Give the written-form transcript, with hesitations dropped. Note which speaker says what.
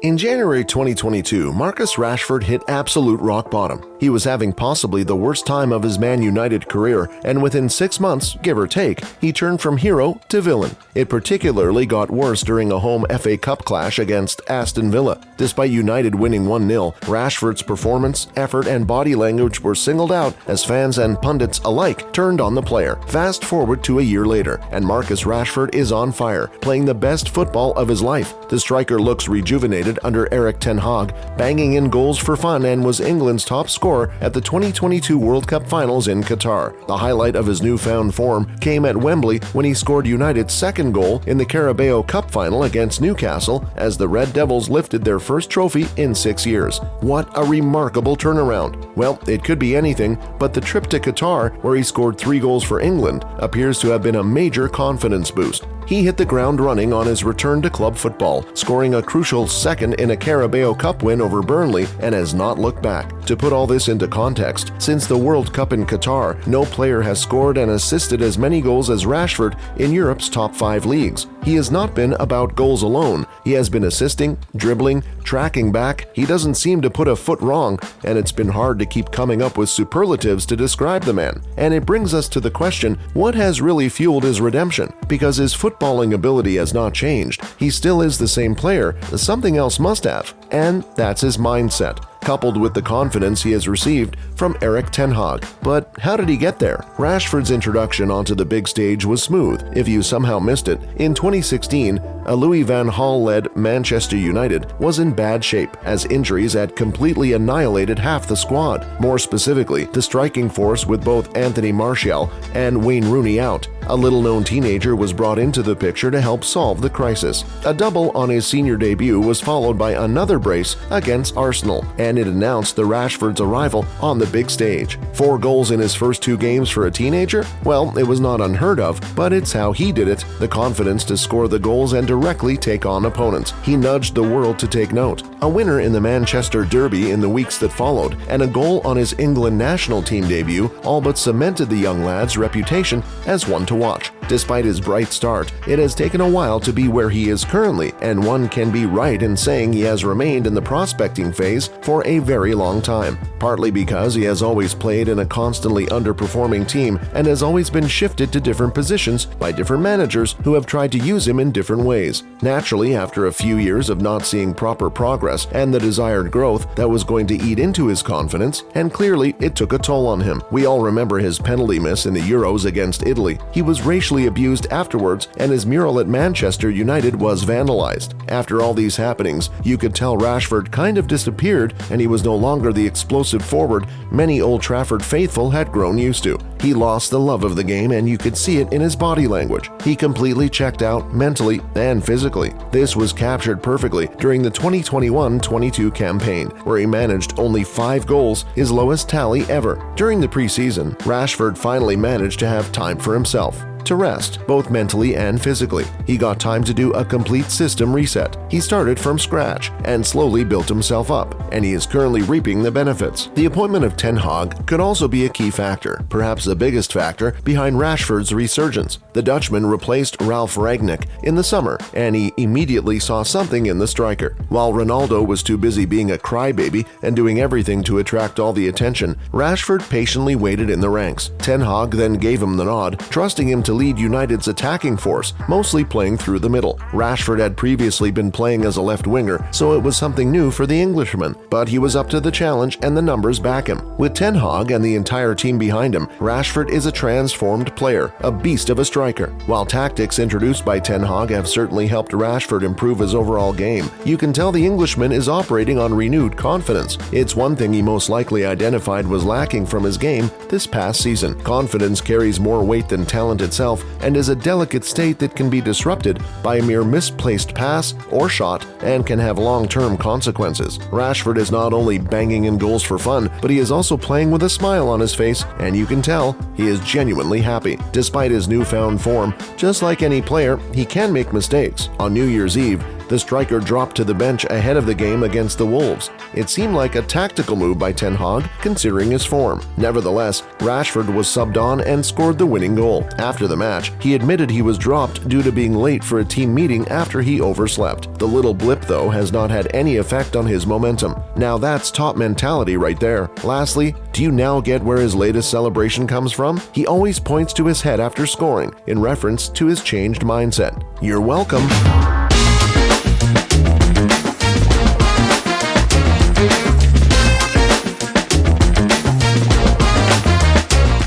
Speaker 1: In January 2022, Marcus Rashford hit absolute rock bottom. He was having possibly the worst time of his Man United career, and within 6 months, give or take, he turned from hero to villain. It particularly got worse during a home FA Cup clash against Aston Villa. Despite United winning 1-0, Rashford's performance, effort, and body language were singled out as fans and pundits alike turned on the player. Fast forward to a year later, and Marcus Rashford is on fire, playing the best football of his life. The striker looks rejuvenated under Erik Ten Hag, banging in goals for fun, and was England's top scorer at the 2022 World Cup finals in Qatar. The highlight of his newfound form came at Wembley when he scored United's second goal in the Carabao Cup final against Newcastle as the Red Devils lifted their first trophy in 6 years. What a remarkable turnaround. Well, it could be anything, but the trip to Qatar, where he scored 3 goals for England, appears to have been a major confidence boost. He hit the ground running on his return to club football, scoring a crucial second in a Carabao Cup win over Burnley, and has not looked back. To put all this into context, since the World Cup in Qatar, no player has scored and assisted as many goals as Rashford in Europe's top 5 leagues. He has not been about goals alone. He has been assisting, dribbling, tracking back. He doesn't seem to put a foot wrong, and it's been hard to keep coming up with superlatives to describe the man. And it brings us to the question, what has really fueled his redemption? Because his footballing ability has not changed. He still is the same player. Something else must have, and that's his mindset, coupled with the confidence he has received from Erik Ten Hag. But how did he get there? Rashford's introduction onto the big stage was smooth. If you somehow missed it, in 2016, a Louis van Gaal-led Manchester United was in bad shape, as injuries had completely annihilated half the squad. More specifically, the striking force with both Anthony Martial and Wayne Rooney out. A little-known teenager was brought into the picture to help solve the crisis. A double on his senior debut was followed by another brace against Arsenal, and it announced the Rashford's arrival on the big stage. 4 goals in his first 2 games for a teenager? Well, it was not unheard of, but it's how he did it. The confidence to score the goals and directly take on opponents. He nudged the world to take note. A winner in the Manchester Derby in the weeks that followed, and a goal on his England national team debut all but cemented the young lad's reputation as one to watch. Despite his bright start, it has taken a while to be where he is currently, and one can be right in saying he has remained in the prospecting phase for a very long time, partly because he has always played in a constantly underperforming team and has always been shifted to different positions by different managers who have tried to use him in different ways. Naturally, after a few years of not seeing proper progress and the desired growth that was going to eat into his confidence, and clearly it took a toll on him. We all remember his penalty miss in the Euros against Italy. He was racially abused afterwards, and his mural at Manchester United was vandalized. After all these happenings, you could tell Rashford kind of disappeared, and he was no longer the explosive forward many Old Trafford faithful had grown used to. He lost the love of the game, and you could see it in his body language. He completely checked out mentally and physically. This was captured perfectly during the 2021-22 campaign, where he managed only 5 goals, his lowest tally ever. During the preseason, Rashford finally managed to have time for himself, to rest, both mentally and physically. He got time to do a complete system reset. He started from scratch and slowly built himself up, and he is currently reaping the benefits. The appointment of Ten Hag could also be a key factor, perhaps the biggest factor behind Rashford's resurgence. The Dutchman replaced Ralf Rangnick in the summer, and he immediately saw something in the striker. While Ronaldo was too busy being a crybaby and doing everything to attract all the attention, Rashford patiently waited in the ranks. Ten Hag then gave him the nod, trusting him to lead United's attacking force, mostly playing through the middle. Rashford had previously been playing as a left winger, so it was something new for the Englishman, but he was up to the challenge and the numbers back him. With Ten Hag and the entire team behind him, Rashford is a transformed player, a beast of a striker. While tactics introduced by Ten Hag have certainly helped Rashford improve his overall game, you can tell the Englishman is operating on renewed confidence. It's one thing he most likely identified was lacking from his game this past season. Confidence carries more weight than talent itself, and is a delicate state that can be disrupted by a mere misplaced pass or shot and can have long-term consequences. Rashford is not only banging in goals for fun, but he is also playing with a smile on his face, and you can tell he is genuinely happy. Despite his newfound form, just like any player, he can make mistakes. On New Year's Eve, The striker dropped to the bench ahead of the game against the Wolves. It seemed like a tactical move by Ten Hag, considering his form. Nevertheless, Rashford was subbed on and scored the winning goal. After the match, he admitted he was dropped due to being late for a team meeting after he overslept. The little blip, though, has not had any effect on his momentum. Now that's top mentality right there. Lastly, do you now get where his latest celebration comes from? He always points to his head after scoring, in reference to his changed mindset. You're welcome.